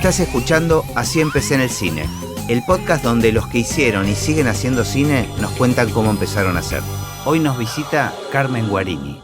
Estás escuchando Así empecé en el cine, el podcast donde los que hicieron y siguen haciendo cine nos cuentan cómo empezaron a hacer. Hoy nos visita Carmen Guarini.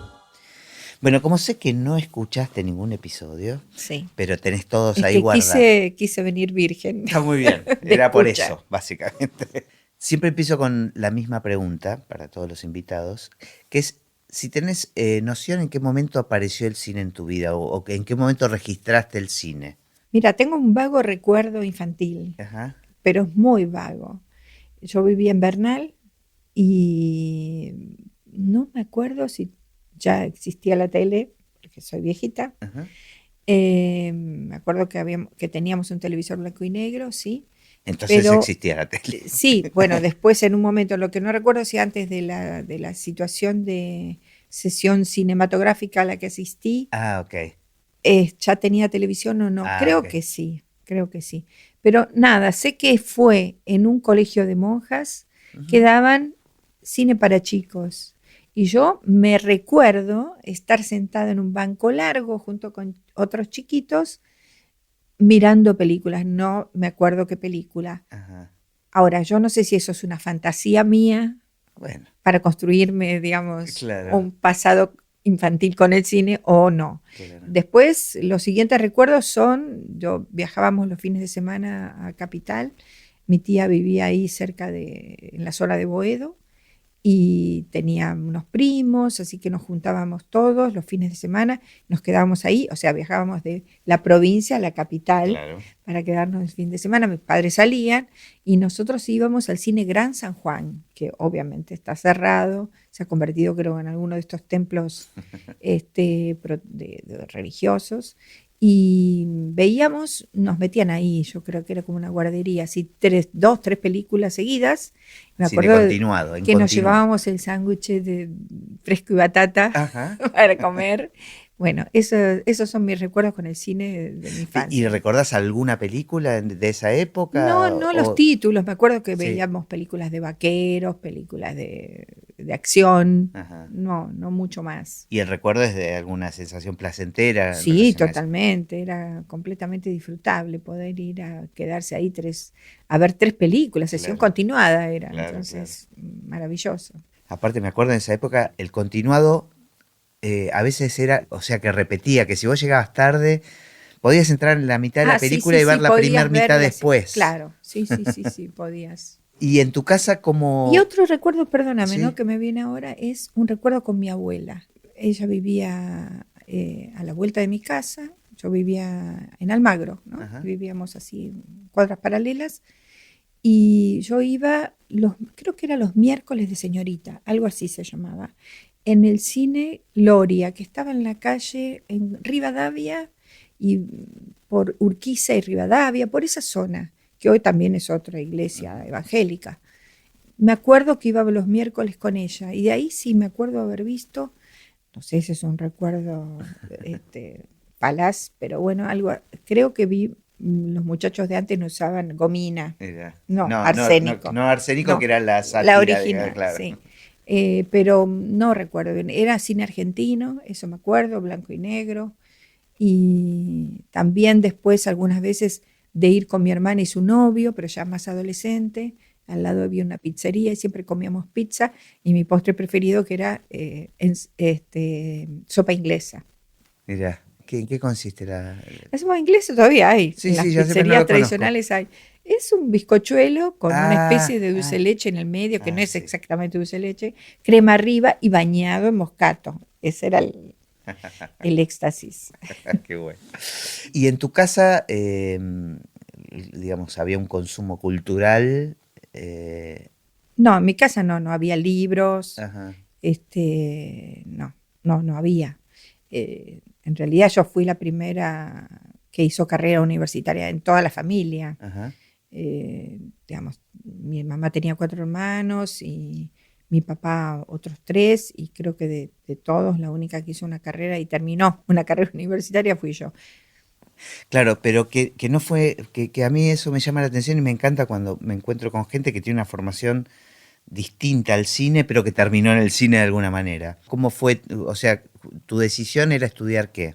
Bueno, como sé que no escuchaste ningún episodio, sí, pero tenés todos es ahí que guardados. quise venir virgen. Está muy bien, era por eso, básicamente. Siempre empiezo con la misma pregunta para todos los invitados, que es si tenés noción en qué momento apareció el cine en tu vida o en qué momento registraste el cine. Mira, tengo un vago recuerdo infantil, Ajá. pero es muy vago. Yo vivía en Bernal y no me acuerdo si ya existía la tele, porque soy viejita. Ajá. Me acuerdo que teníamos un televisor blanco y negro, sí. Entonces Pero, existía la tele. Sí, bueno, después en un momento, lo que no recuerdo si antes de la situación de sesión cinematográfica a la que asistí, Ah, ok. ya tenía televisión o no. Ah, Creo ok. que sí, creo que sí. Pero nada, sé que fue en un colegio de monjas que daban cine para chicos. Y yo me recuerdo estar sentada en un banco largo junto con otros chiquitos mirando películas. No me acuerdo qué película. Ajá. Ahora, yo no sé si eso es una fantasía mía Bueno, para construirme, digamos, claro. un pasado infantil con el cine o no. Claro. Después, los siguientes recuerdos son, viajábamos los fines de semana a Capital, mi tía vivía ahí en la zona de Boedo, y tenía unos primos, así que nos juntábamos todos los fines de semana, nos quedábamos ahí, o sea, viajábamos de la provincia a la capital, Claro. para quedarnos el fin de semana. Mis padres salían y nosotros íbamos al cine Gran San Juan, que obviamente está cerrado, se ha convertido creo en alguno de estos templos religiosos, y veíamos, nos metían ahí, yo creo que era como una guardería, así dos, tres películas seguidas. Me Cine acuerdo continuado, en que nos continuo. llevábamos el sándwich de fresco y batata Ajá. para comer. Bueno, esos son mis recuerdos con el cine de mi infancia. ¿Y recordás alguna película de esa época? No los títulos, me acuerdo que Sí. veíamos películas de vaqueros, películas de acción, Ajá. no mucho más. ¿Y el recuerdo es de alguna sensación placentera? en Sí, relación a eso? totalmente, era completamente disfrutable poder ir a quedarse ahí a ver tres películas, sesión Claro. continuada era, Claro, entonces maravilloso. Aparte me acuerdo en esa época, el continuado a veces era, o sea que repetía, que si vos llegabas tarde, podías entrar en la mitad de la película y ver la podías primera mitad verla, después. Claro, sí, podías. Y en tu casa como... Y otro recuerdo, perdóname, ¿Sí? ¿no? Que me viene ahora, es un recuerdo con mi abuela. Ella vivía a la vuelta de mi casa, yo vivía en Almagro, ¿no? Ajá. Vivíamos así, cuadras paralelas, y yo iba, creo que eran los miércoles de señorita, algo así se llamaba, en el cine Loria, que estaba en la calle en Rivadavia, y por Urquiza y Rivadavia, por esa zona, que hoy también es otra iglesia evangélica. Me acuerdo que iba los miércoles con ella, y de ahí sí me acuerdo haber visto, no sé si es un recuerdo falaz, pero bueno, algo, creo que vi, los muchachos de antes no usaban gomina, no, arsénico. No, arsénico, No, que era la sátira. la original, claro. sí. Pero no recuerdo bien, era cine argentino, eso me acuerdo, blanco y negro, y también después algunas veces de ir con mi hermana y su novio, pero ya más adolescente, al lado había una pizzería y siempre comíamos pizza, y mi postre preferido que era sopa inglesa. Mira, ¿en qué consiste la...? La sopa inglesa todavía hay, Sí, en las sí, ya sé, pero no pizzerías lo tradicionales hay. Es un bizcochuelo con una especie de dulce Ah, de leche en el medio, que no es sí. exactamente dulce de leche, crema arriba y bañado en moscato. Ese era el éxtasis. Qué bueno. ¿Y en tu casa, digamos, había un consumo cultural? No, en mi casa no había libros, Ajá. no había. En realidad yo fui la primera que hizo carrera universitaria en toda la familia. Ajá. Digamos, mi mamá tenía 4 hermanos y mi papá otros 3, y creo que de todos la única que hizo una carrera y terminó una carrera universitaria fui yo. Claro, pero que no fue, que a mí eso me llama la atención y me encanta cuando me encuentro con gente que tiene una formación distinta al cine, pero que terminó en el cine de alguna manera. ¿Cómo fue? O sea, ¿tu decisión era estudiar qué?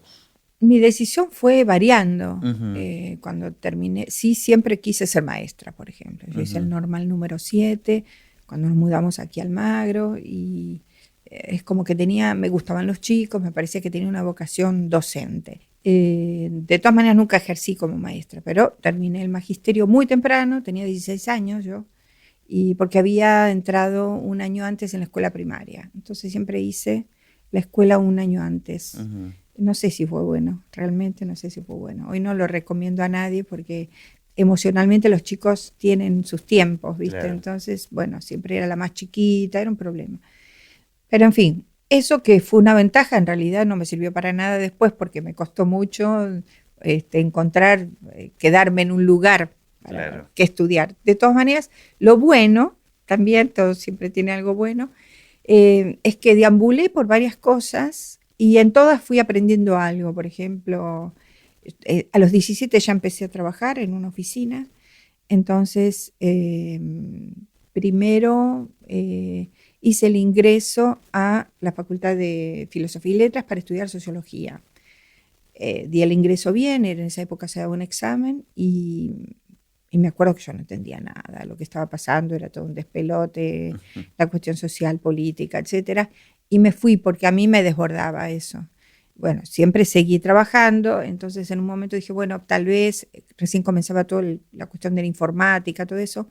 Mi decisión fue variando. Ujú. Cuando terminé, sí, siempre quise ser maestra, por ejemplo. Yo hice el Ujú. normal número 7 cuando nos mudamos aquí a Almagro y es como que me gustaban los chicos, me parecía que tenía una vocación docente. De todas maneras nunca ejercí como maestra, pero terminé el magisterio muy temprano, tenía 16 años yo, y porque había entrado un año antes en la escuela primaria. Entonces siempre hice la escuela un año antes. Ujú. No sé si fue bueno, realmente no sé si fue bueno. Hoy no lo recomiendo a nadie porque emocionalmente los chicos tienen sus tiempos, ¿viste? Claro. Entonces, bueno, siempre era la más chiquita, era un problema. Pero en fin, eso que fue una ventaja, en realidad no me sirvió para nada después porque me costó mucho encontrar, quedarme en un lugar para Claro. que estudiar. De todas maneras, lo bueno, también, todo siempre tiene algo bueno, es que deambulé por varias cosas y en todas fui aprendiendo algo. Por ejemplo, a los 17 ya empecé a trabajar en una oficina, entonces primero hice el ingreso a la Facultad de Filosofía y Letras para estudiar sociología. Di el ingreso bien, en esa época se daba un examen y me acuerdo que yo no entendía nada, lo que estaba pasando era todo un despelote, Ujú. la cuestión social, política, etcétera, y me fui porque a mí me desbordaba eso. Bueno, siempre seguí trabajando, entonces en un momento dije, bueno, tal vez, recién comenzaba toda la cuestión de la informática, todo eso,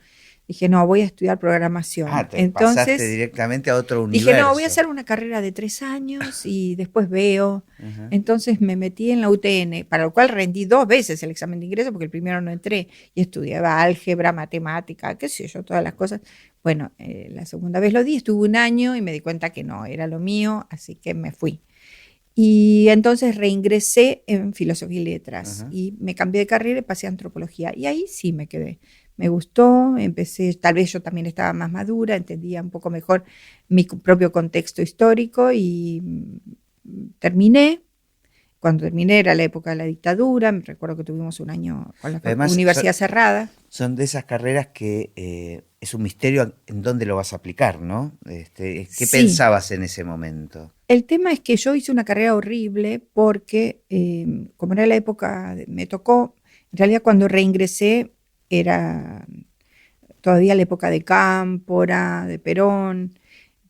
dije, no, voy a estudiar programación. Te pasaste Entonces directamente a otro dije, no, voy a universo. hacer una carrera de 3 años y después veo. Ajá. Entonces me metí en la UTN, para lo cual rendí 2 veces el examen de ingreso, porque el primero no entré y estudiaba álgebra, matemática, qué sé yo, todas las cosas. Bueno, la segunda vez lo di, estuve un año y me di cuenta que no era lo mío, así que me fui. Y entonces reingresé en filosofía y letras Ajá. y me cambié de carrera y pasé a antropología. Y ahí sí me quedé. Me gustó, empecé, tal vez yo también estaba más madura, entendía un poco mejor mi propio contexto histórico y terminé. Cuando terminé era la época de la dictadura, me recuerdo que tuvimos un año con la Además, universidad cerrada. son de esas carreras que es un misterio en dónde lo vas a aplicar, ¿no? ¿Qué Sí, pensabas en ese momento? el tema es que yo hice una carrera horrible porque, como era la época, me tocó, en realidad cuando reingresé era todavía la época de Cámpora, de Perón.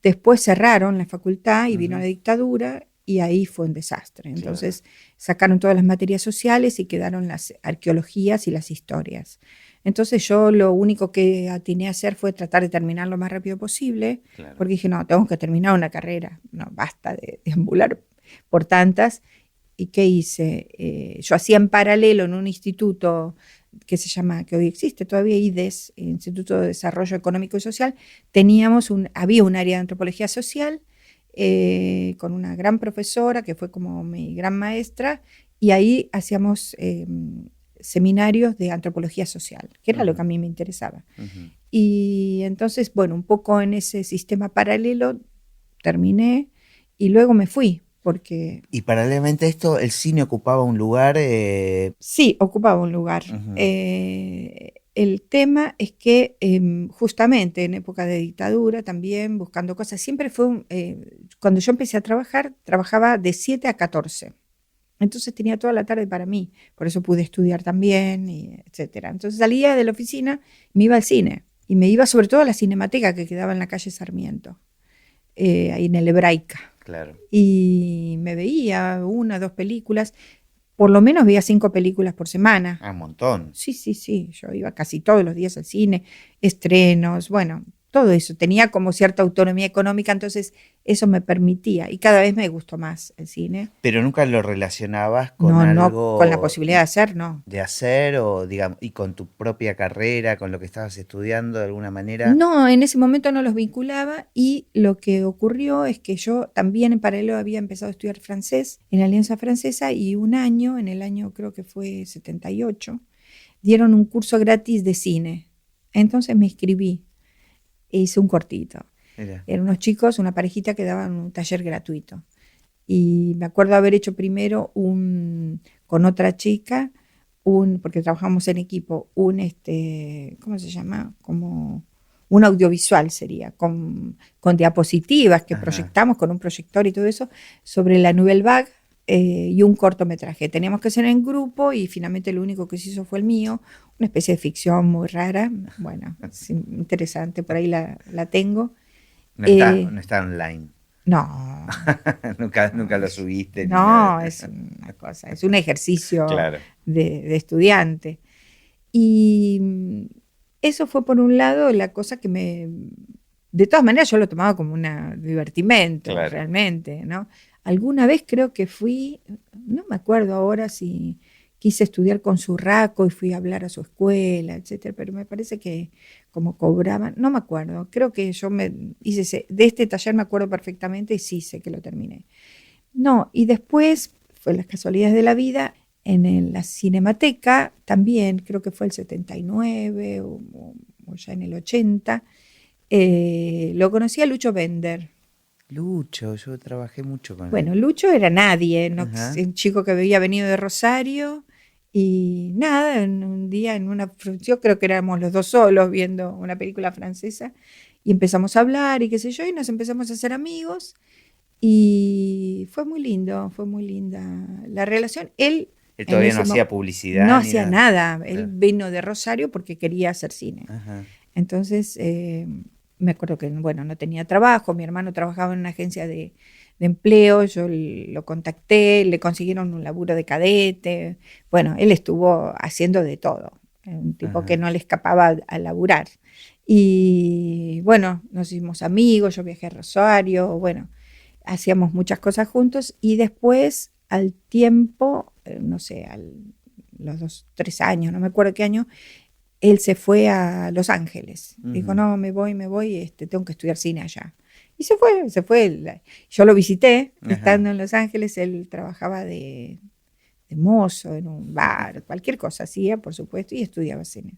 Después cerraron la facultad y vino Ujú. la dictadura y ahí fue un desastre. Claro. Entonces sacaron todas las materias sociales y quedaron las arqueologías y las historias. Entonces yo lo único que atiné a hacer fue tratar de terminar lo más rápido posible, Claro. porque dije, no, tengo que terminar una carrera, no, basta de deambular por tantas. ¿Y qué hice? Yo hacía en paralelo en un instituto que se llama, que hoy existe todavía, IDES, Instituto de Desarrollo Económico y Social, había un área de antropología social con una gran profesora que fue como mi gran maestra, y ahí hacíamos seminarios de antropología social, que era lo Ujú. que a mí me interesaba. Ujú. Y entonces, bueno, un poco en ese sistema paralelo terminé y luego me fui, porque Y paralelamente a esto, el cine ocupaba un lugar. sí, ocupaba un lugar. Ujú. El tema es que justamente en época de dictadura también, buscando cosas, siempre cuando yo empecé a trabajar, trabajaba de 7 a 14. Entonces tenía toda la tarde para mí, por eso pude estudiar también, etcétera. Entonces salía de la oficina, me iba al cine y me iba sobre todo a la cinemateca que quedaba en la calle Sarmiento, ahí en el Hebraica. Claro. Y me veía 1 o 2 películas, por lo menos veía 5 películas por semana. Un montón. Sí, sí, sí, yo iba casi todos los días al cine, estrenos, bueno, todo eso. Tenía como cierta autonomía económica, entonces eso me permitía y cada vez me gustó más el cine. Pero nunca lo relacionabas con No, no, con la algo posibilidad de hacer, no. de hacer o, digamos, y con tu propia carrera, con lo que estabas estudiando de alguna manera. No, en ese momento no los vinculaba y lo que ocurrió es que yo también en paralelo había empezado a estudiar francés en la Alianza Francesa y un año, en el año creo que fue 78, dieron un curso gratis de cine. Entonces me inscribí e hice un cortito. Mira. Eran unos chicos, una parejita que daban un taller gratuito. Y me acuerdo haber hecho primero con otra chica, porque trabajamos en equipo, ¿cómo se llama? Como un audiovisual sería, con diapositivas que Ajá. proyectamos con un proyector y todo eso, sobre la Nouvelle Vague, y un cortometraje. Teníamos que hacer en grupo y finalmente lo único que se hizo fue el mío, una especie de ficción muy rara, bueno, es interesante, por ahí la tengo. No está online. No, Nunca lo subiste ni no, nada. es una cosa, es un ejercicio Claro. de estudiante. Y eso fue por un lado la cosa que de todas maneras yo lo tomaba como un divertimento, Claro. realmente, ¿no? Alguna vez creo que fui, no me acuerdo ahora si quise estudiar con Surraco y fui a hablar a su escuela, etcétera, pero me parece que como cobraban, no me acuerdo, creo que yo de este taller me acuerdo perfectamente y sí sé que lo terminé. No, y después fue las casualidades de la vida, la Cinemateca, también creo que fue el 79 o ya en el 80, lo conocí a Lucho Bender. Lucho, yo trabajé mucho con él. Bueno, Lucho era nadie, ¿no? Ajá. Un chico que había venido de Rosario y nada, un día yo creo que éramos los dos solos viendo una película francesa y empezamos a hablar y qué sé yo, y nos empezamos a hacer amigos y fue muy linda la relación. Él Todavía no hacía publicidad. no ni hacía nada, él Claro. vino de Rosario porque quería hacer cine. Ajá. Entonces, me acuerdo que, bueno, no tenía trabajo, mi hermano trabajaba en una agencia de empleo, yo lo contacté, le consiguieron un laburo de cadete, bueno, él estuvo haciendo de todo, un tipo Ajá. que no le escapaba a laburar. Y bueno, nos hicimos amigos, yo viajé a Rosario, bueno, hacíamos muchas cosas juntos y después, al tiempo, no sé, los 3 años, no me acuerdo qué año, él se fue a Los Ángeles. Dijo, no, me voy, tengo que estudiar cine allá. Y se fue. Yo lo visité, estando en Los Ángeles, él trabajaba de mozo en un bar, cualquier cosa hacía, por supuesto, y estudiaba cine.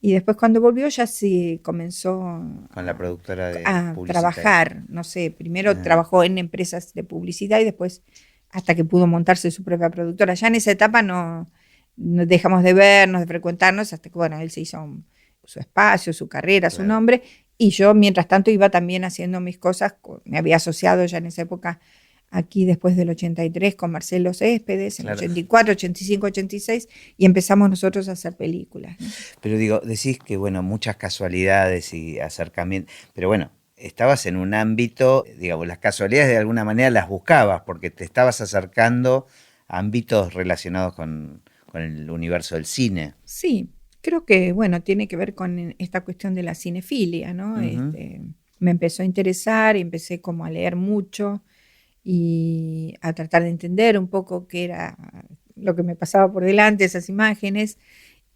Y después cuando volvió ya sí comenzó con la productora de a trabajar, no sé, primero Ajá. trabajó en empresas de publicidad y después hasta que pudo montarse su propia productora. Ya en esa etapa no dejamos de vernos, de frecuentarnos, hasta que, bueno, él se hizo su espacio, su carrera, su nombre, y yo mientras tanto iba también haciendo mis cosas, me había asociado ya en esa época aquí después del 83 con Marcelo Céspedes, en el 84, 85, 86, y empezamos nosotros a hacer películas, ¿no? Pero digo, decís que, bueno, muchas casualidades y acercamientos, pero bueno, estabas en un ámbito, digamos, las casualidades de alguna manera las buscabas, porque te estabas acercando a ámbitos relacionados con el universo del cine. Sí, creo que, bueno, tiene que ver con esta cuestión de la cinefilia, ¿no? Me empezó a interesar y empecé como a leer mucho y a tratar de entender un poco qué era lo que me pasaba por delante, esas imágenes,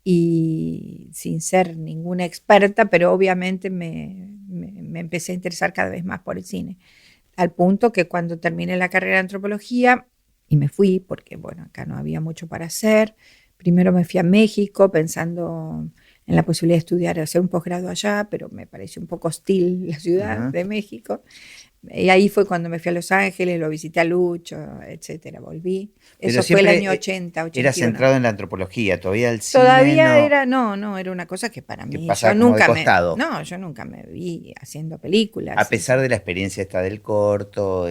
y sin ser ninguna experta, pero obviamente me empecé a interesar cada vez más por el cine, al punto que cuando terminé la carrera de antropología y me fui, porque bueno, acá no había mucho para hacer, primero me fui a México pensando en la posibilidad de estudiar, hacer un posgrado allá, pero me pareció un poco hostil la ciudad de México. Y ahí fue cuando me fui a Los Ángeles, lo visité a Lucho, etcétera, volví. Pero eso fue el año 80, 81. Era centrado en la antropología, todavía el cine Todavía no, era una cosa que para mí, yo nunca me vi haciendo películas. A pesar de la experiencia esta del corto,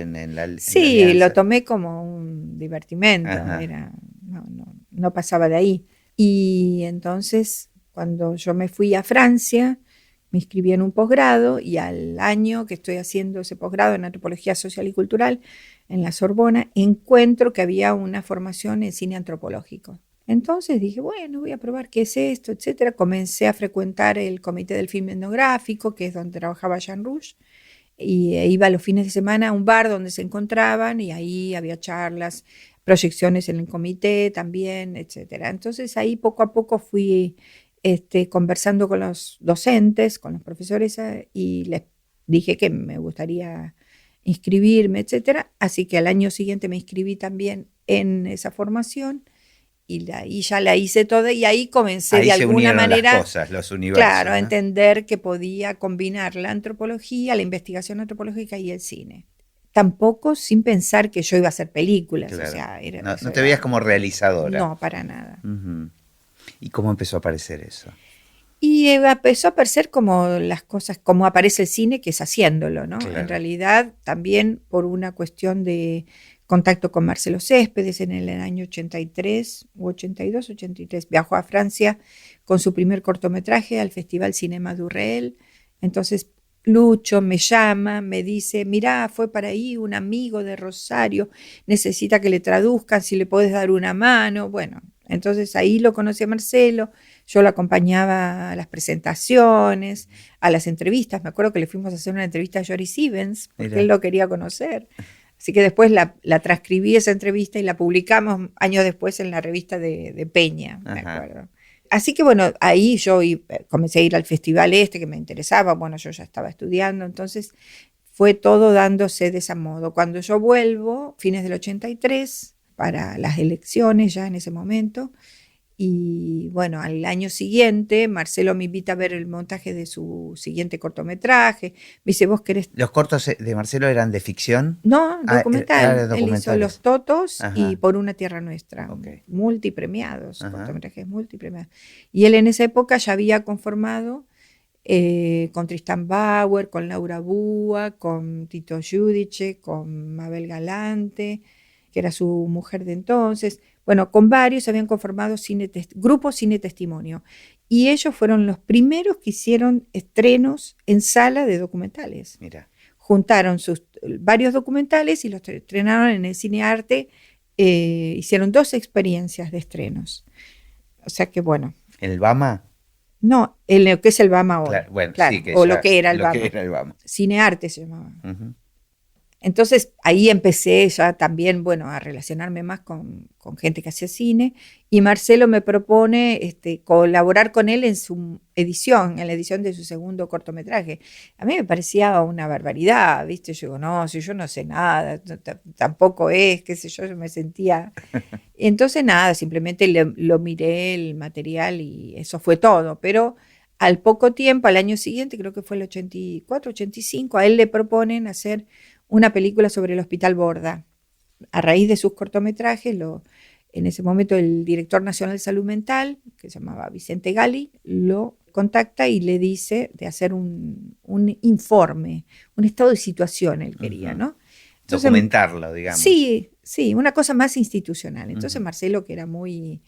sí, lo tomé como un divertimento, no pasaba de ahí. Y entonces, cuando yo me fui a Francia, me inscribí en un posgrado y al año que estoy haciendo ese posgrado en antropología social y cultural en la Sorbona, encuentro que había una formación en cine antropológico. Entonces dije, bueno, voy a probar qué es esto, etcétera. Comencé a frecuentar el comité del film etnográfico, que es donde trabajaba Jean Rouge, y iba los fines de semana a un bar donde se encontraban y ahí había charlas, proyecciones en el comité también, etcétera. Entonces ahí poco a poco fui conversando con los docentes, con los profesores, y les dije que me gustaría inscribirme, etcétera. Así que al año siguiente me inscribí también en esa formación y ya la hice toda y ahí comencé de alguna manera las cosas, los universos, claro, a entender que podía combinar la antropología, la investigación antropológica y el cine. Tampoco sin pensar que yo iba a hacer películas. Claro. O sea, no te veías como realizadora. No, para nada. ¿Y cómo empezó a aparecer eso? Y empezó a aparecer como las cosas, como aparece el cine, que es haciéndolo, ¿no? Claro. En realidad, también por una cuestión de contacto con Marcelo Céspedes en el año 83, u 82, 83. Viajó a Francia con su primer cortometraje al Festival Cinema du Réel. Entonces Lucho me llama, me dice, mirá, fue para ahí un amigo de Rosario, necesita que le traduzcan, si le podés dar una mano. Bueno, entonces ahí lo conocí a Marcelo, yo lo acompañaba a las presentaciones, a las entrevistas. Me acuerdo que le fuimos a hacer una entrevista a Joris Stevens, porque él lo quería conocer. Así que después la transcribí esa entrevista y la publicamos años después en la revista de Peña, me acuerdo. Así que bueno, ahí yo comencé a ir al festival que me interesaba. Bueno, yo ya estaba estudiando, entonces fue todo dándose de ese modo. Cuando yo vuelvo, fines del 83, para las elecciones ya en ese momento, y bueno, al año siguiente Marcelo me invita a ver el montaje de su siguiente cortometraje. Me dice, ¿vos querés? ¿Los cortos de Marcelo eran de ficción? No, documental. Él hizo Los Totos y Por una tierra nuestra, multipremiados, cortometrajes multipremiados. Y él en esa época ya había conformado con Tristan Bauer, con Laura Búa, con Tito Giudice, con Mabel Galante, que era su mujer de entonces. Bueno, con varios habían conformado grupos Cine Testimonio. Y ellos fueron los primeros que hicieron estrenos en sala de documentales. Mira. Juntaron varios documentales y los estrenaron en el Cine Arte. Hicieron 2 experiencias de estrenos. O sea que bueno. ¿El BAMA? No, lo que es el BAMA hoy. Claro, bueno, claro, sí, que o lo que era el BAMA. Cine Arte se llamaba. Entonces ahí empecé ya también, bueno, a relacionarme más con gente que hacía cine, y Marcelo me propone colaborar con él en su edición, en la edición de su segundo cortometraje. A mí me parecía una barbaridad, ¿viste? Yo digo, no, si yo no sé nada, tampoco es, qué sé yo me sentía... Entonces nada, simplemente lo miré el material y eso fue todo, pero... Al poco tiempo, al año siguiente, creo que fue el 84, 85, a él le proponen hacer una película sobre el Hospital Borda. A raíz de sus cortometrajes, en ese momento el director nacional de salud mental, que se llamaba Vicente Gali, lo contacta y le dice de hacer un informe, un estado de situación, él quería, ¿no? Entonces, documentarlo, digamos. Sí, una cosa más institucional. Entonces Marcelo, que era muy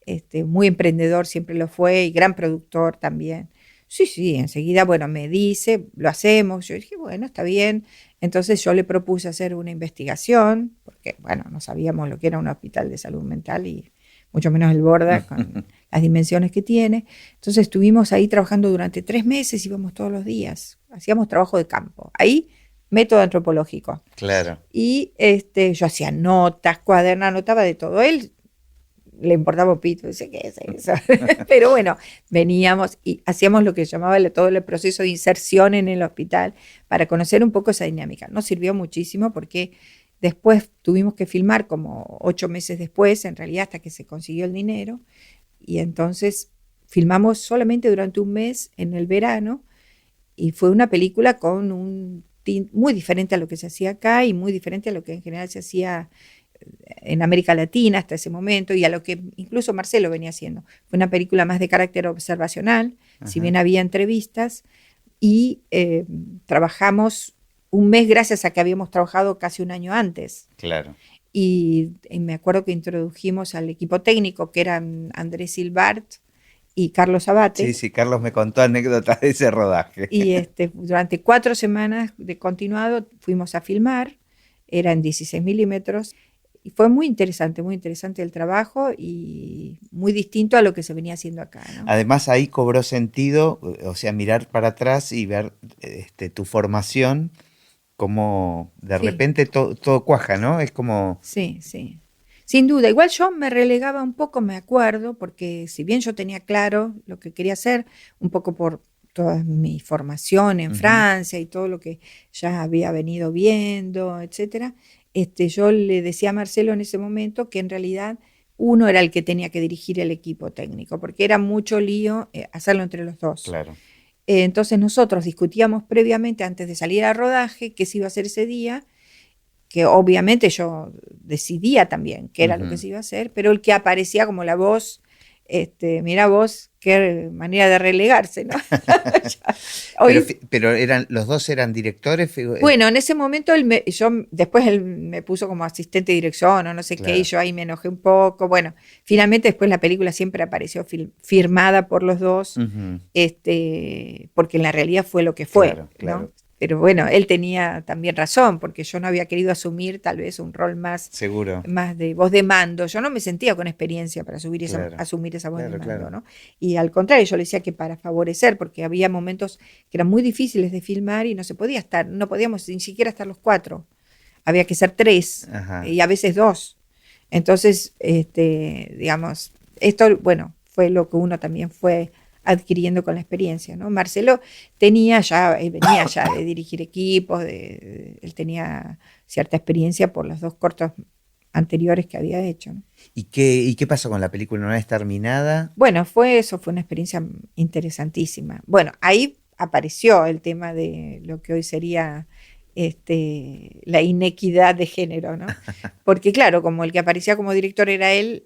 emprendedor, siempre lo fue, y gran productor también. Sí, enseguida, bueno, me dice, lo hacemos. Yo dije, bueno, está bien. Entonces yo le propuse hacer una investigación, porque, bueno, no sabíamos lo que era un hospital de salud mental y mucho menos el Borda, con las dimensiones que tiene. Entonces estuvimos ahí trabajando durante 3 meses, íbamos todos los días, hacíamos trabajo de campo. Ahí, método antropológico. Claro. Y yo hacía notas, cuadernos, anotaba de todo. Él le importaba un pito, dice, ¿qué es eso? Pero bueno, veníamos y hacíamos lo que llamaba todo el proceso de inserción en el hospital para conocer un poco esa dinámica. Nos sirvió muchísimo porque después tuvimos que filmar como 8 meses después, en realidad hasta que se consiguió el dinero, y entonces filmamos solamente durante un mes en el verano, y fue una película con un tinte muy diferente a lo que se hacía acá y muy diferente a lo que en general se hacía en América Latina hasta ese momento, y a lo que incluso Marcelo venía haciendo. Fue una película más de carácter observacional, si bien había entrevistas, y trabajamos un mes gracias a que habíamos trabajado casi un año antes. Claro. Y me acuerdo que introdujimos al equipo técnico, que eran Andrés Silbart y Carlos Abate. Sí, Carlos me contó anécdotas de ese rodaje. Y durante 4 semanas de continuado fuimos a filmar, eran 16 milímetros, y fue muy interesante el trabajo y muy distinto a lo que se venía haciendo acá, ¿no? Además ahí cobró sentido, o sea, mirar para atrás y ver tu formación, como de repente todo cuaja, ¿no? Es como... Sí. Sin duda. Igual yo me relegaba un poco, me acuerdo, porque si bien yo tenía claro lo que quería hacer, un poco por toda mi formación en Francia y todo lo que ya había venido viendo, etcétera, yo le decía a Marcelo en ese momento que en realidad uno era el que tenía que dirigir el equipo técnico, porque era mucho lío hacerlo entre los dos. Claro. Entonces nosotros discutíamos previamente, antes de salir al rodaje, qué se iba a hacer ese día, que obviamente yo decidía también qué era lo que se iba a hacer, pero el que aparecía como la voz Mira vos, qué manera de relegarse, ¿no? Pero los dos eran directores. Bueno, en ese momento después él me puso como asistente de dirección o no sé qué, y yo ahí me enojé un poco. Bueno, finalmente después la película siempre apareció firmada por los dos, Ujú. porque en la realidad fue lo que fue, Claro, claro. ¿no? Pero bueno, él tenía también razón, porque yo no había querido asumir tal vez un rol Seguro. más de voz de mando. Yo no me sentía con experiencia para asumir esa voz de mando, Claro. ¿no? Y al contrario, yo le decía que para favorecer, porque había momentos que eran muy difíciles de filmar y no se podía estar, no podíamos ni siquiera estar los 4. Había que ser 3 Ajá. y a veces 2. Entonces, digamos, esto, bueno, fue lo que uno también fue adquiriendo con la experiencia, ¿no? Marcelo venía ya de dirigir equipos, él tenía cierta experiencia por los 2 cortos anteriores que había hecho, ¿no? ¿Y qué pasó con la película? ¿No es terminada? Bueno, fue una experiencia interesantísima. Bueno, ahí apareció el tema de lo que hoy sería la inequidad de género, ¿no? Porque claro, como el que aparecía como director era él,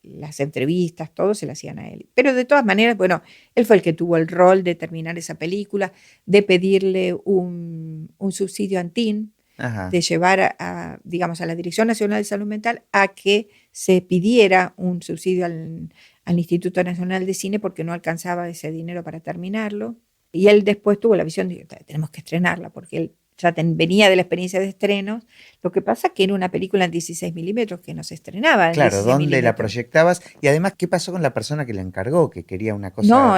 las entrevistas, todo se le hacían a él. Pero de todas maneras, bueno, él fue el que tuvo el rol de terminar esa película, de pedirle un subsidio a Antin, Ajá. de llevar digamos, a la Dirección Nacional de Salud Mental a que se pidiera un subsidio al Instituto Nacional de Cine porque no alcanzaba ese dinero para terminarlo. Y él después tuvo la visión de que tenemos que estrenarla, porque él ya venía de la experiencia de estrenos. Lo que pasa es que era una película en 16 milímetros que no se estrenaba en Claro, 16 ¿dónde la milímetros. proyectabas? Y además, ¿qué pasó con la persona que la encargó, que quería una cosa? No,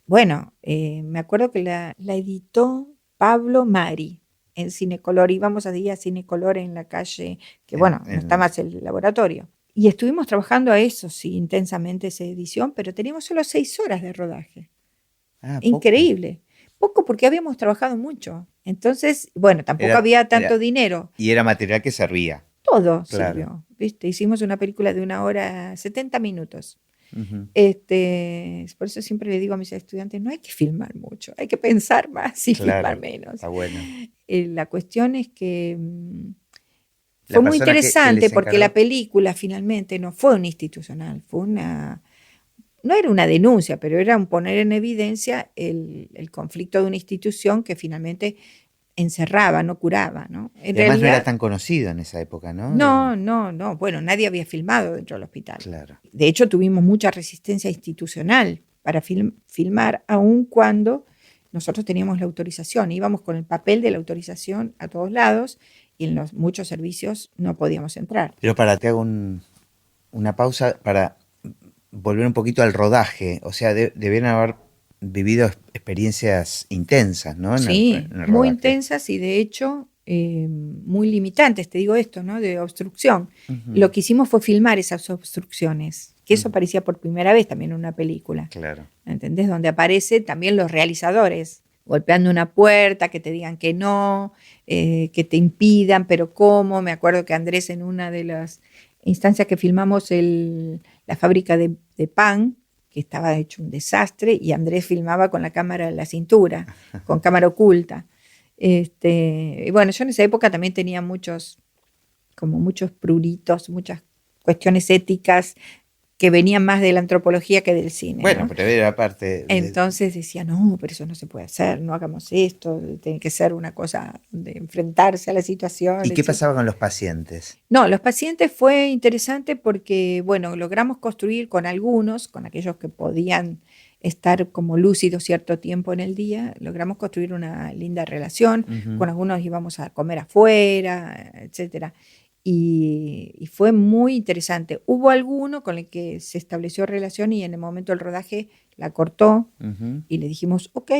bueno, me acuerdo que la editó Pablo Mari en Cinecolor. Íbamos allí a Cinecolor en la calle, que bueno, no está más el laboratorio. Y estuvimos trabajando a eso, sí, intensamente esa edición, pero teníamos solo 6 horas de rodaje. Increíble. Poco porque habíamos trabajado mucho. Entonces, bueno, tampoco había tanto dinero. Y era material que servía. Todo Claro. sirvió, ¿viste? Hicimos una película de 1 hora, 70 minutos. Ujú. Por eso siempre le digo a mis estudiantes, no hay que filmar mucho, hay que pensar más y filmar menos. Está bueno. La cuestión es que fue muy interesante porque la película finalmente no fue una institucional, no era una denuncia, pero era un poner en evidencia el conflicto de una institución que finalmente encerraba, no curaba, ¿no? En realidad, no era tan conocido en esa época, ¿no? No. Bueno, nadie había filmado dentro del hospital. Claro. De hecho, tuvimos mucha resistencia institucional para filmar, aun cuando nosotros teníamos la autorización. Íbamos con el papel de la autorización a todos lados y en muchos servicios no podíamos entrar. Pero te hago una pausa para volver un poquito al rodaje. O sea, deben haber vivido experiencias intensas, ¿no? Sí, muy intensas y de hecho muy limitantes, te digo esto, ¿no? De obstrucción. Uh-huh. Lo que hicimos fue filmar esas obstrucciones, que eso aparecía por primera vez también en una película. Claro. ¿Entendés? Donde aparecen también los realizadores, golpeando una puerta, que te digan que no, que te impidan, pero ¿cómo? Me acuerdo que Andrés en una de las instancias que filmamos la fábrica de pan, que estaba hecho un desastre, y Andrés filmaba con la cámara en la cintura, con cámara oculta. Y bueno, yo en esa época también tenía muchos pruritos, muchas cuestiones éticas que venían más de la antropología que del cine. Bueno, ¿no? pero era parte. Entonces decía, no, pero eso no se puede hacer, no hagamos esto, tiene que ser una cosa de enfrentarse a la situación. ¿Y qué pasaba con los pacientes? No, los pacientes fue interesante porque, bueno, logramos construir con aquellos que podían estar como lúcidos cierto tiempo en el día, logramos construir una linda relación, Uh-huh. con algunos íbamos a comer afuera, etcétera. Y fue muy interesante. Hubo alguno con el que se estableció relación y en el momento del rodaje la cortó. Uh-huh. Y le dijimos, ok,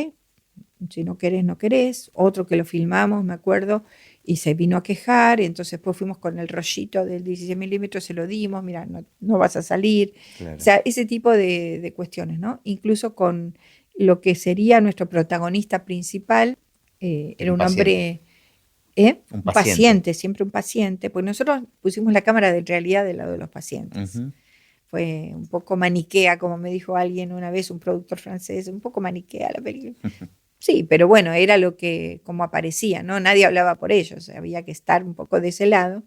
si no querés, no querés. Otro que lo filmamos, me acuerdo, y se vino a quejar, y entonces después fuimos con el rollito del 16 milímetros, se lo dimos, mira, no vas a salir. Claro. O sea, ese tipo de cuestiones, ¿no? Incluso con lo que sería nuestro protagonista principal, era un hombre... Un paciente, siempre un paciente, porque nosotros pusimos la cámara de realidad del lado de los pacientes. Uh-huh. Fue un poco maniquea, como me dijo alguien una vez, un productor francés, un poco maniquea la película. Sí, pero bueno, era como aparecía, ¿no? Nadie hablaba por ellos, había que estar un poco de ese lado.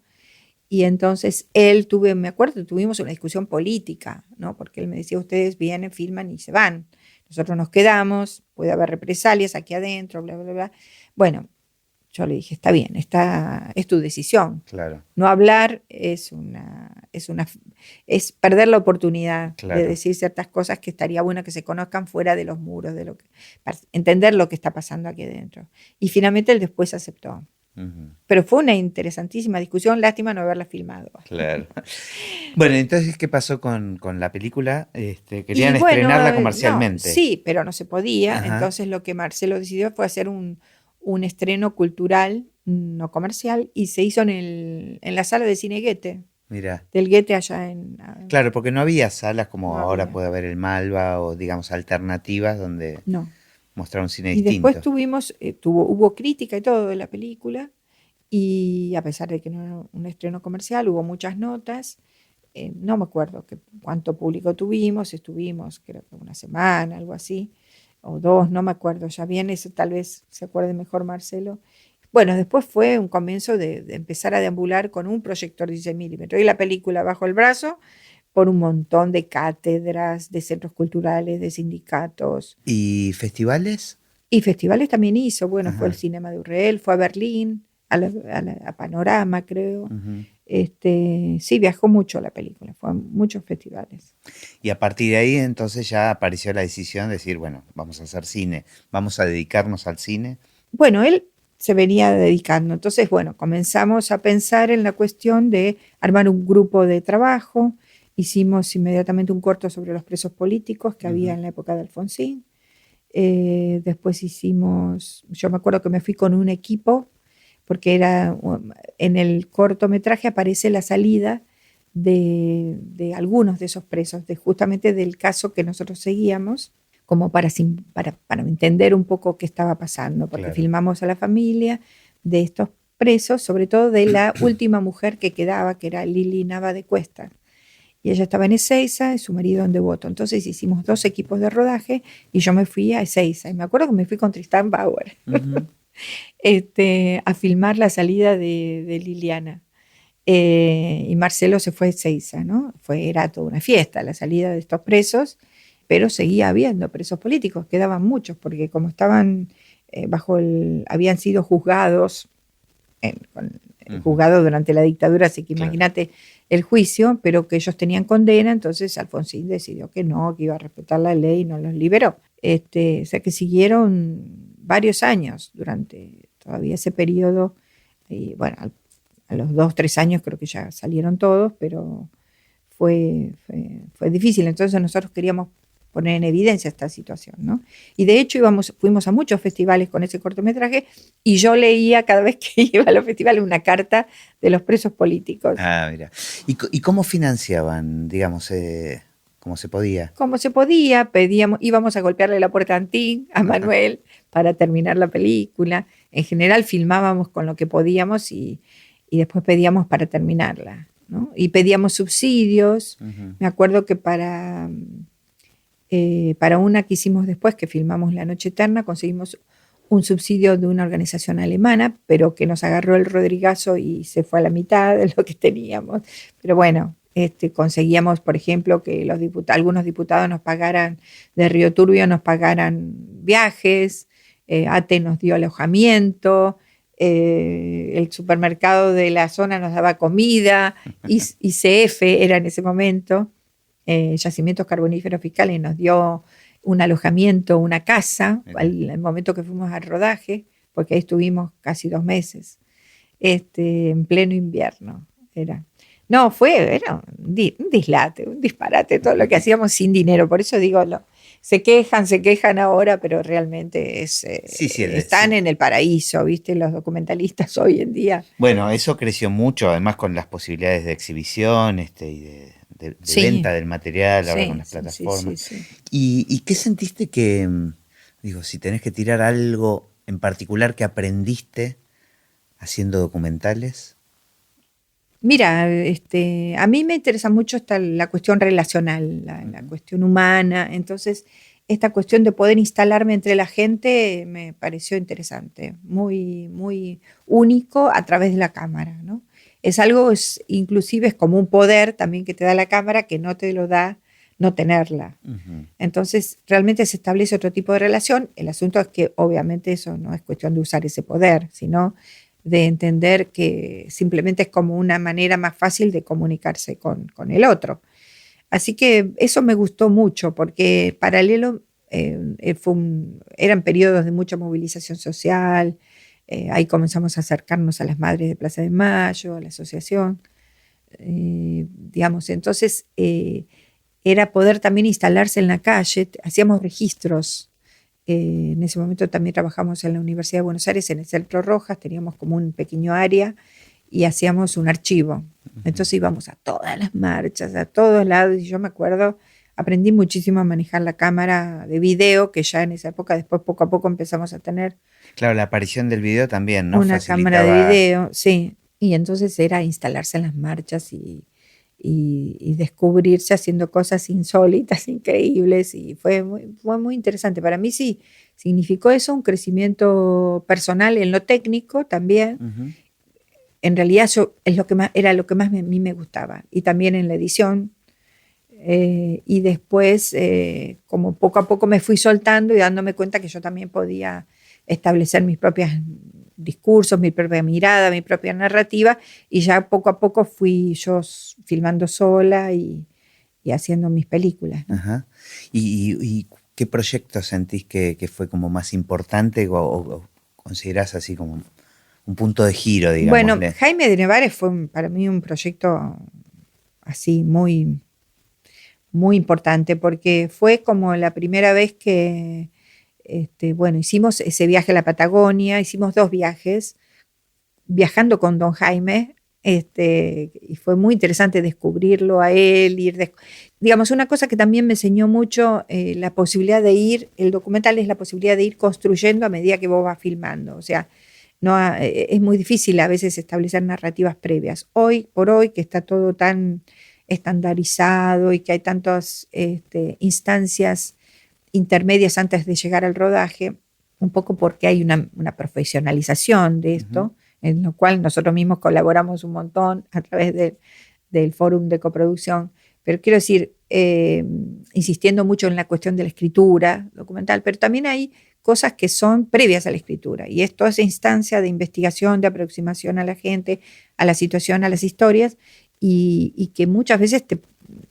Y entonces me acuerdo, tuvimos una discusión política, ¿no? Porque él me decía, ustedes vienen, filman y se van. Nosotros nos quedamos, puede haber represalias aquí adentro, bla, bla, bla. Bueno, yo le dije, está bien, es tu decisión. Claro. No hablar es perder la oportunidad Claro. de decir ciertas cosas que estaría bueno que se conozcan fuera de los muros, para entender lo que está pasando aquí adentro. Y finalmente él después aceptó. Ujú. Pero fue una interesantísima discusión, lástima no haberla filmado. Claro. Bueno, entonces, ¿qué pasó con la película? Querían Y bueno, estrenarla no, comercialmente. sí, pero no se podía. Ajá. Entonces lo que Marcelo decidió fue hacer un estreno cultural, no comercial, y se hizo en la sala de cine Goethe, Mira. del Goethe allá Claro, porque no había salas como No ahora había. puede haber el Malva o, digamos, alternativas donde No. mostrar un cine Y distinto. después hubo crítica y todo de la película, y a pesar de que no era un estreno comercial, hubo muchas notas. No me acuerdo cuánto público estuvimos creo que una semana, algo así, o 2, no me acuerdo ya bien, eso tal vez se acuerde mejor Marcelo. Bueno, después fue un comienzo de empezar a deambular con un proyector 16 milímetros y la película bajo el brazo por un montón de cátedras, de centros culturales, de sindicatos. ¿Y festivales? Y festivales también hizo, bueno, Ajá. fue al Cinema de Urrell, fue a Berlín, a Panorama, creo. Ujú. Sí, viajó mucho la película, fue a muchos festivales. Y a partir de ahí entonces ya apareció la decisión de decir, bueno, vamos a hacer cine, vamos a dedicarnos al cine. Bueno, él se venía dedicando, entonces, bueno, comenzamos a pensar en la cuestión de armar un grupo de trabajo, hicimos inmediatamente un corto sobre los presos políticos que había en la época de Alfonsín. Después yo me acuerdo que me fui con un equipo, porque en el cortometraje aparece la salida de algunos de esos presos, justamente del caso que nosotros seguíamos, como para entender un poco qué estaba pasando, porque Claro. filmamos a la familia de estos presos, sobre todo de la última mujer que quedaba, que era Lili Nava de Cuesta. Y ella estaba en Ezeiza y su marido en Devoto. Entonces hicimos 2 equipos de rodaje y yo me fui a Ezeiza. Y me acuerdo que me fui con Tristán Bauer Ujú. a filmar la salida de Liliana. Y Marcelo se fue a Ezeiza, ¿no? Era toda una fiesta la salida de estos presos, pero seguía habiendo presos políticos, quedaban muchos, porque como estaban habían sido juzgados, juzgados durante la dictadura, así que Claro. imagínate el juicio, pero que ellos tenían condena, entonces Alfonsín decidió que no, que iba a respetar la ley y no los liberó. O sea que siguieron varios años durante todavía ese periodo, y bueno, a los 2, 3 años creo que ya salieron todos, pero fue difícil. Entonces nosotros queríamos poner en evidencia esta situación, ¿no? Y de hecho fuimos a muchos festivales con ese cortometraje y yo leía cada vez que iba a los festivales una carta de los presos políticos. Ah, mira. ¿Y cómo financiaban, digamos, cómo se podía? Como se podía, íbamos a golpearle la puerta a Antín, a Manuel, para terminar la película. En general filmábamos con lo que podíamos y después pedíamos para terminarla, ¿no? Y pedíamos subsidios. Ujú. Me acuerdo que para una que hicimos después, que filmamos La Noche Eterna, conseguimos un subsidio de una organización alemana, pero que nos agarró el Rodrigazo y se fue a la mitad de lo que teníamos. Pero bueno, conseguíamos, por ejemplo, que algunos diputados nos pagaran, de Río Turbio nos pagaran viajes, ATE nos dio alojamiento, el supermercado de la zona nos daba comida, ICF era en ese momento, Yacimientos Carboníferos Fiscales nos dio un alojamiento, una casa, al momento que fuimos al rodaje, porque ahí estuvimos casi 2 meses, en pleno invierno. Era un dislate, un disparate, todo lo que hacíamos sin dinero. Por eso digo, se quejan ahora, pero realmente están en el paraíso, ¿viste? Los documentalistas hoy en día. Bueno, eso creció mucho, además con las posibilidades de exhibición y de Sí. venta del material, ahora Sí, con las sí, plataformas. sí. ¿Y qué sentiste que, digo, si tenés que tirar algo en particular que aprendiste haciendo documentales? Mira, a mí me interesa mucho la cuestión relacional, la cuestión humana. Entonces, esta cuestión de poder instalarme entre la gente me pareció interesante, muy, muy único a través de la cámara, ¿no? es algo, inclusive es como un poder también que te da la cámara que no te lo da no tenerla. Entonces, realmente se establece otro tipo de relación. El asunto es que obviamente eso no es cuestión de usar ese poder, sino de entender que simplemente es como una manera más fácil de comunicarse con el otro. Así que eso me gustó mucho, porque paralelo eran periodos de mucha movilización social. Ahí comenzamos a acercarnos a las madres de Plaza de Mayo, a la asociación, digamos. Entonces, era poder también instalarse en la calle. Hacíamos registros. En ese momento también trabajamos en la Universidad de Buenos Aires, en el Centro Rojas, teníamos como un pequeño área y hacíamos un archivo. Entonces íbamos a todas las marchas, a todos lados, y yo me acuerdo, aprendí muchísimo a manejar la cámara de video, que ya en esa época, después poco a poco empezamos a tener. Claro, la aparición del video también, ¿no? Una cámara de video, sí. Y entonces era instalarse en las marchas y descubrirse haciendo cosas insólitas, increíbles, y fue muy interesante. Para mí sí, significó eso, un crecimiento personal en lo técnico también. En realidad eso es era lo que más a mí me gustaba, y también en la edición. Y después, como poco a poco me fui soltando y dándome cuenta que yo también podía establecer mis propios discursos, mi propia mirada, mi propia narrativa, y ya poco a poco fui yo filmando sola y haciendo mis películas, ¿no? Ajá. ¿Y qué proyecto sentís que fue como más importante o considerás así como un punto de giro, digamos? Bueno, Jaime de Nevares fue para mí un proyecto así muy, muy importante, porque fue como la primera vez que hicimos ese viaje a la Patagonia, hicimos 2 viajes, viajando con don Jaime, y fue muy interesante descubrirlo a él, digamos, una cosa que también me enseñó mucho, la posibilidad de ir, el documental es la posibilidad de ir construyendo a medida que vos vas filmando, o sea, no, es muy difícil a veces establecer narrativas previas. Hoy por hoy, que está todo tan estandarizado y que hay tantas instancias intermedias antes de llegar al rodaje, un poco porque hay una profesionalización de esto, en lo cual nosotros mismos colaboramos un montón a través del Fórum de Coproducción, pero quiero decir, insistiendo mucho en la cuestión de la escritura documental, pero también hay cosas que son previas a la escritura, y es toda esa instancia de investigación, de aproximación a la gente, a la situación, a las historias, y que muchas veces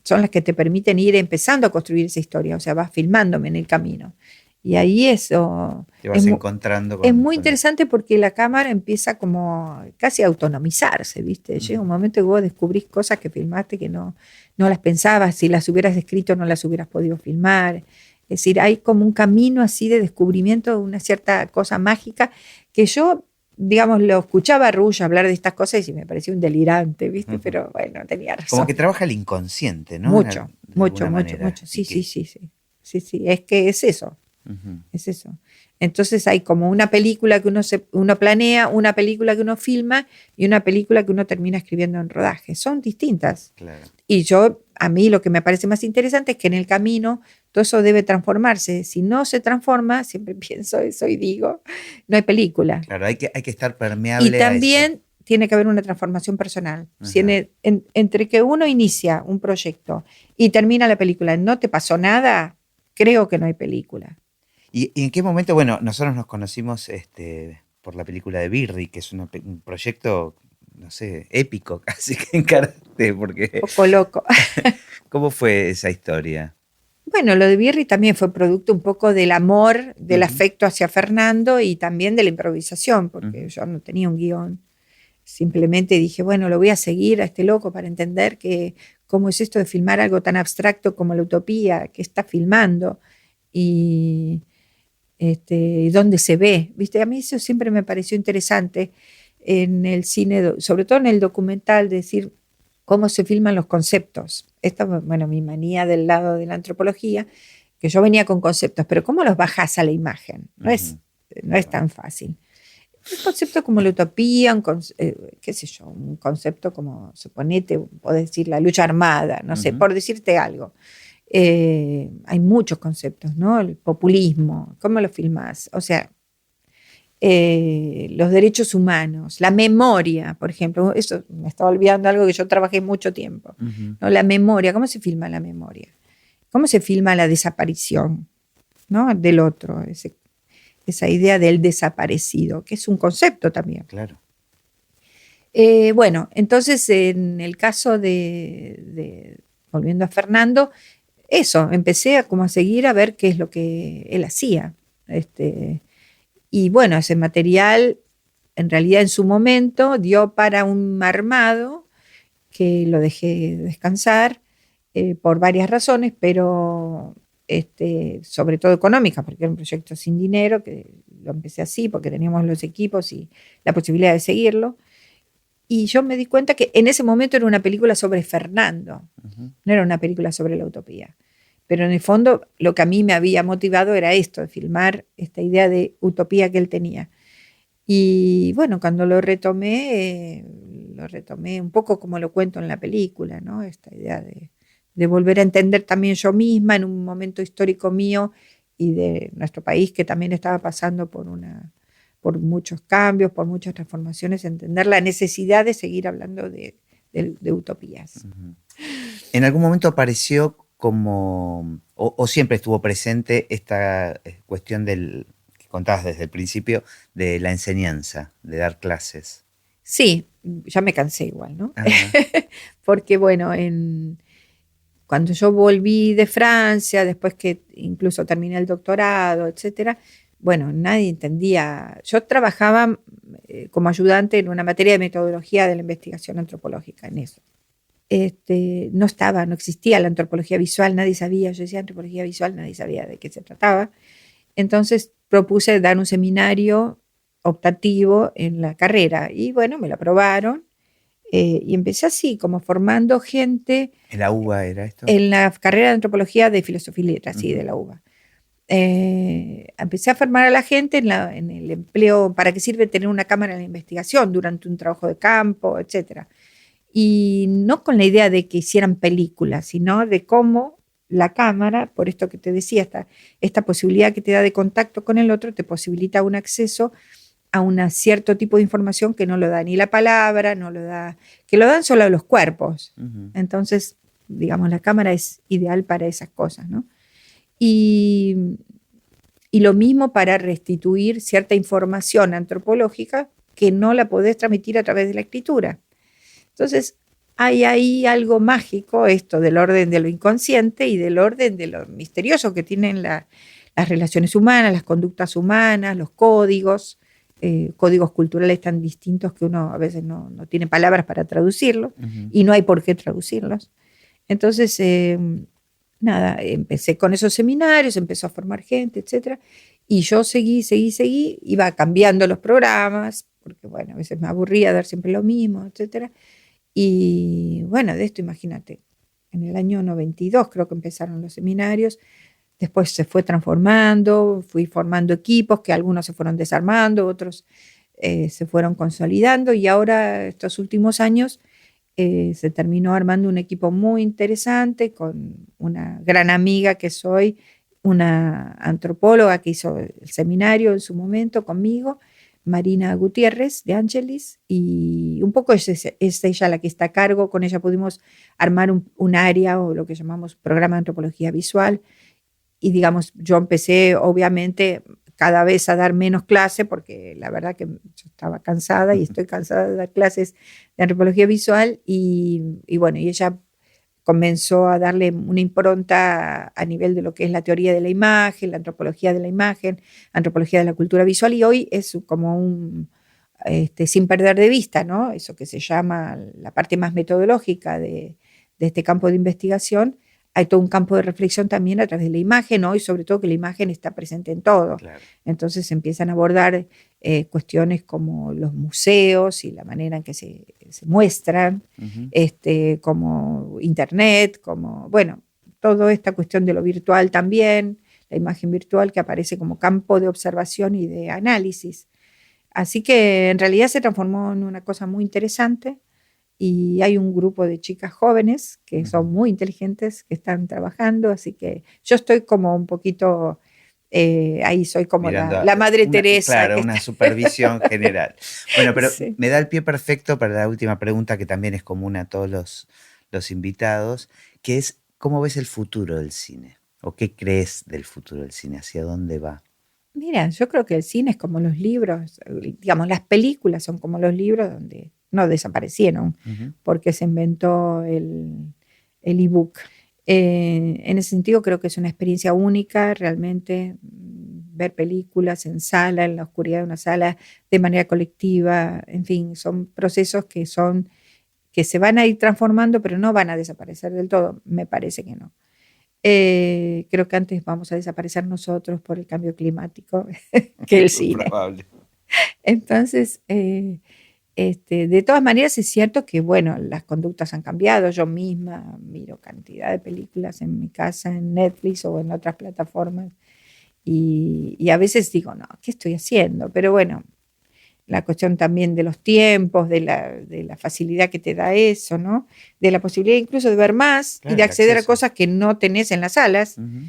son las que te permiten ir empezando a construir esa historia, o sea, vas filmándome en el camino. Y ahí eso te vas encontrando es muy interesante, porque la cámara empieza como casi a autonomizarse, ¿viste? Llega un momento que vos descubrís cosas que filmaste que no las pensabas, si las hubieras escrito no las hubieras podido filmar. Es decir, hay como un camino así de descubrimiento de una cierta cosa mágica que yo, digamos, lo escuchaba a Rush hablar de estas cosas y me parecía un delirante, ¿viste? Pero bueno, tenía razón. Como que trabaja el inconsciente, ¿no? Mucho. Sí, es que es eso. Es eso. Entonces hay como una película que uno planea, una película que uno filma y una película que uno termina escribiendo en rodaje. Son distintas. Claro. Y a mí lo que me parece más interesante es que en el camino todo eso debe transformarse. Si no se transforma, siempre pienso eso y digo, no hay película. Claro, hay que estar permeable. Y también tiene que haber una transformación personal. Si entre que uno inicia un proyecto y termina la película, no te pasó nada, creo que no hay película. ¿Y en qué momento? Bueno, nosotros nos conocimos por la película de Birri, que es un proyecto, no sé, épico casi que encaraste, porque... Un poco loco. ¿Cómo fue esa historia? Bueno, lo de Birri también fue producto un poco del amor, del afecto hacia Fernando, y también de la improvisación, porque yo no tenía un guión. Simplemente dije, bueno, lo voy a seguir a este loco para entender cómo es esto de filmar algo tan abstracto como la utopía que está filmando, y dónde se ve. ¿Viste? A mí eso siempre me pareció interesante en el cine, sobre todo en el documental, decir cómo se filman los conceptos. Esta, bueno, mi manía del lado de la antropología, que yo venía con conceptos, pero ¿cómo los bajás a la imagen? No es tan fácil. Un concepto como la utopía, qué sé yo, un concepto como, suponete, podés decir la lucha armada, no sé, por decirte algo. Hay muchos conceptos, ¿no? El populismo, ¿cómo lo filmás? O sea, los derechos humanos, la memoria, por ejemplo. Eso me estaba olvidando algo que yo trabajé mucho tiempo. ¿No? La memoria, ¿cómo se filma la memoria? ¿Cómo se filma la desaparición, ¿no? Del otro? Esa idea del desaparecido, que es un concepto también. Claro. Bueno, entonces en el caso volviendo a Fernando, eso, empecé como a seguir a ver qué es lo que él hacía. Y bueno, ese material en realidad en su momento dio para un armado que lo dejé descansar por varias razones, pero sobre todo económicas, porque era un proyecto sin dinero, que lo empecé así porque teníamos los equipos y la posibilidad de seguirlo. Y yo me di cuenta que en ese momento era una película sobre Fernando, no era una película sobre la utopía. Pero en el fondo lo que a mí me había motivado era esto, de filmar esta idea de utopía que él tenía. Y bueno, cuando lo retomé un poco como lo cuento en la película, ¿no? Esta idea de volver a entender también yo misma en un momento histórico mío y de nuestro país que también estaba pasando por muchos cambios, por muchas transformaciones, entender la necesidad de seguir hablando de utopías. ¿En algún momento apareció o siempre estuvo presente esta cuestión que contabas desde el principio, de la enseñanza, de dar clases? Sí, ya me cansé igual, ¿no? Porque bueno, cuando yo volví de Francia, después que incluso terminé el doctorado, etcétera, bueno, nadie entendía. Yo trabajaba como ayudante en una materia de metodología de la investigación antropológica, en eso. No existía la antropología visual, nadie sabía. Yo decía antropología visual, nadie sabía de qué se trataba. Entonces propuse dar un seminario optativo en la carrera y bueno, me lo aprobaron. Y empecé así, como formando gente. ¿En la UBA era esto? En la carrera de antropología de filosofía y letras, sí, de la UBA. Empecé a formar a la gente en el empleo, para qué sirve tener una cámara de investigación durante un trabajo de campo, etcétera. Y no con la idea de que hicieran películas, sino de cómo la cámara, por esto que te decía, esta posibilidad que te da de contacto con el otro, te posibilita un acceso a un cierto tipo de información que no lo da ni la palabra, que lo dan solo los cuerpos. Entonces, digamos, la cámara es ideal para esas cosas, ¿no? Y lo mismo para restituir cierta información antropológica que no la podés transmitir a través de la escritura. Entonces, hay ahí algo mágico, esto del orden de lo inconsciente y del orden de lo misterioso que tienen las relaciones humanas, las conductas humanas, los códigos culturales tan distintos que uno a veces no tiene palabras para traducirlos y no hay por qué traducirlos. Entonces, nada, empecé con esos seminarios, empezó a formar gente, etcétera, y yo seguí, iba cambiando los programas, porque bueno, a veces me aburría dar siempre lo mismo, etcétera. Y bueno, de esto imagínate, en el año 92 creo que empezaron los seminarios, después se fue transformando, fui formando equipos que algunos se fueron desarmando, otros se fueron consolidando y ahora estos últimos años se terminó armando un equipo muy interesante con una gran amiga que soy, una antropóloga que hizo el seminario en su momento conmigo, Marina Gutiérrez de Angelis, y un poco es ella la que está a cargo. Con ella pudimos armar un área o lo que llamamos programa de antropología visual. Y digamos, yo empecé obviamente cada vez a dar menos clase porque la verdad que yo estaba cansada y estoy cansada de dar clases de antropología visual y bueno, y ella comenzó a darle una impronta a nivel de lo que es la teoría de la imagen, la antropología de la imagen, antropología de la cultura visual, y hoy es como sin perder de vista, ¿no? Eso que se llama la parte más metodológica de este campo de investigación. Hay todo un campo de reflexión también a través de la imagen, ¿no? Y sobre todo que la imagen está presente en todo. Claro. Entonces se empiezan a abordar cuestiones como los museos y la manera en que se muestran, como internet, como, bueno, toda esta cuestión de lo virtual también, la imagen virtual que aparece como campo de observación y de análisis. Así que en realidad se transformó en una cosa muy interesante. Y hay un grupo de chicas jóvenes que son muy inteligentes, que están trabajando, así que yo estoy como un poquito Ahí soy como Mirando la Madre Teresa. Claro, una supervisión general. Bueno, pero Sí. me da el pie perfecto para la última pregunta, que también es común a todos los invitados, que es, ¿cómo ves el futuro del cine? ¿O qué crees del futuro del cine? ¿Hacia dónde va? Mira, yo creo que el cine es como los libros, digamos, las películas son como los libros donde no desaparecieron Ujú. porque se inventó el ebook. En ese sentido creo que es una experiencia única realmente ver películas en sala, en la oscuridad de una sala, de manera colectiva, en fin, son procesos que se van a ir transformando, pero no van a desaparecer del todo, me parece que no. Creo que antes vamos a desaparecer nosotros por el cambio climático que el cine. Probable. Entonces, de todas maneras es cierto que, bueno, las conductas han cambiado. Yo misma miro cantidad de películas en mi casa, en Netflix o en otras plataformas, y a veces digo, no, ¿qué estoy haciendo? Pero bueno, la cuestión también de los tiempos, de la facilidad que te da eso, ¿no? De la posibilidad incluso de ver más Claro, y de el acceder a acceso. cosas que no tenés en las salas. Ujú.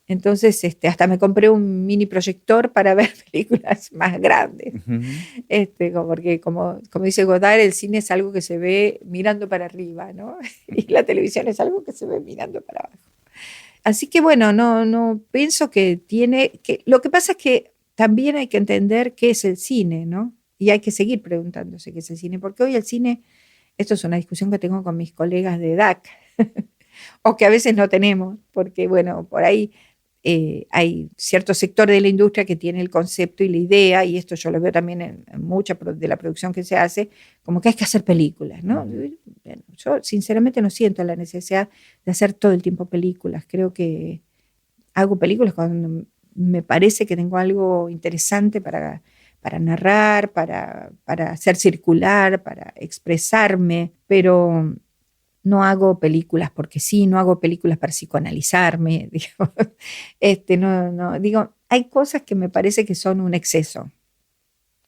Entonces, hasta me compré un mini proyector para ver películas más grandes. Ujú. Porque como dice Godard, el cine es algo que se ve mirando para arriba, ¿no? Y la televisión es algo que se ve mirando para abajo. Así que bueno, no pienso lo que pasa es que también hay que entender qué es el cine, ¿no? Y hay que seguir preguntándose qué es el cine, porque hoy el cine, esto es una discusión que tengo con mis colegas de EDAC, o que a veces no tenemos, porque bueno, por ahí hay cierto sector de la industria que tiene el concepto y la idea, y esto yo lo veo también en mucha de la producción que se hace, como que hay que hacer películas, ¿no? Ujú. Bueno, yo sinceramente no siento la necesidad de hacer todo el tiempo películas. Creo que hago películas cuando me parece que tengo algo interesante para narrar, para hacer circular, para expresarme, pero no hago películas porque sí, no hago películas para psicoanalizarme, digamos. Digo, hay cosas que me parece que son un exceso,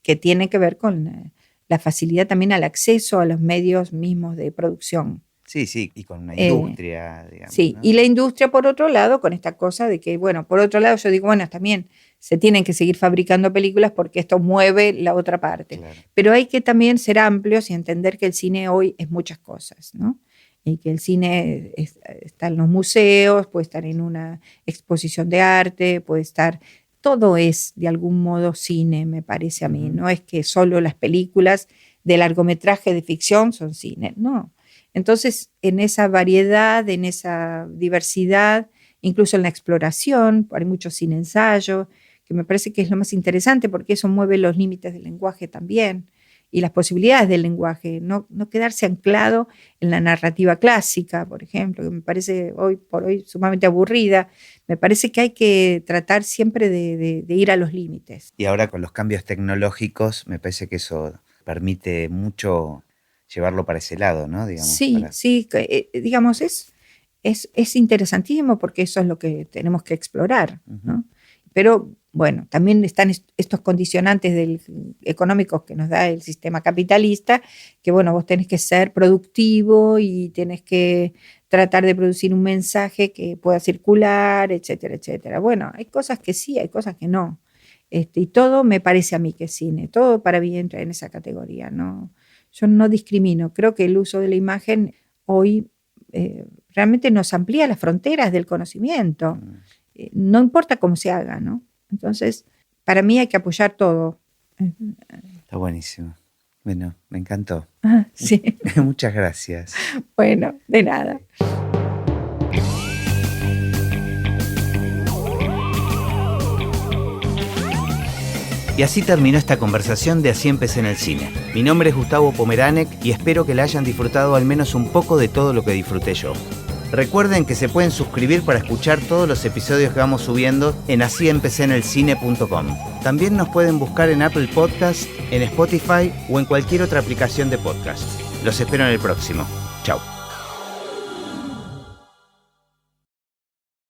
que tienen que ver con la facilidad también al acceso a los medios mismos de producción. Sí, sí, y con una Eh, industria, digamos, Sí, ¿no? y la industria, por otro lado, con esta cosa de que, bueno, por otro lado yo digo, bueno, también se tienen que seguir fabricando películas porque esto mueve la otra parte. Claro. Pero hay que también ser amplios y entender que el cine hoy es muchas cosas, ¿no? Y que el cine está en los museos, puede estar en una exposición de arte, puede estar... Todo es, de algún modo, cine, me parece a mí. Ujú. No es que solo las películas de largometraje de ficción son cine, no. Entonces, en esa variedad, en esa diversidad, incluso en la exploración, hay mucho cine ensayo, que me parece que es lo más interesante porque eso mueve los límites del lenguaje también y las posibilidades del lenguaje, no quedarse anclado en la narrativa clásica, por ejemplo, que me parece hoy por hoy sumamente aburrida. Me parece que hay que tratar siempre de ir a los límites. Y ahora con los cambios tecnológicos, me parece que eso permite mucho llevarlo para ese lado, ¿no? Digamos, Sí, sí, digamos, es interesantísimo porque eso es lo que tenemos que explorar, ¿no? Pero bueno, también están estos condicionantes económicos que nos da el sistema capitalista, que bueno, vos tenés que ser productivo y tenés que tratar de producir un mensaje que pueda circular, etcétera, etcétera. Bueno, hay cosas que sí, hay cosas que no. Y todo me parece a mí que es cine, todo para mí entra en esa categoría, ¿no? Yo no discrimino, creo que el uso de la imagen hoy realmente nos amplía las fronteras del conocimiento, no importa cómo se haga, ¿no? Entonces, para mí hay que apoyar todo. Está buenísimo. Bueno, me encantó. Sí. Muchas gracias. Bueno, de nada. Y así terminó esta conversación de Así empecé en el cine. Mi nombre es Gustavo Pomeranek y espero que la hayan disfrutado al menos un poco de todo lo que disfruté yo. Recuerden que se pueden suscribir para escuchar todos los episodios que vamos subiendo en asíempecéenelcine.com. También nos pueden buscar en Apple Podcast, en Spotify o en cualquier otra aplicación de podcast. Los espero en el próximo. Chau.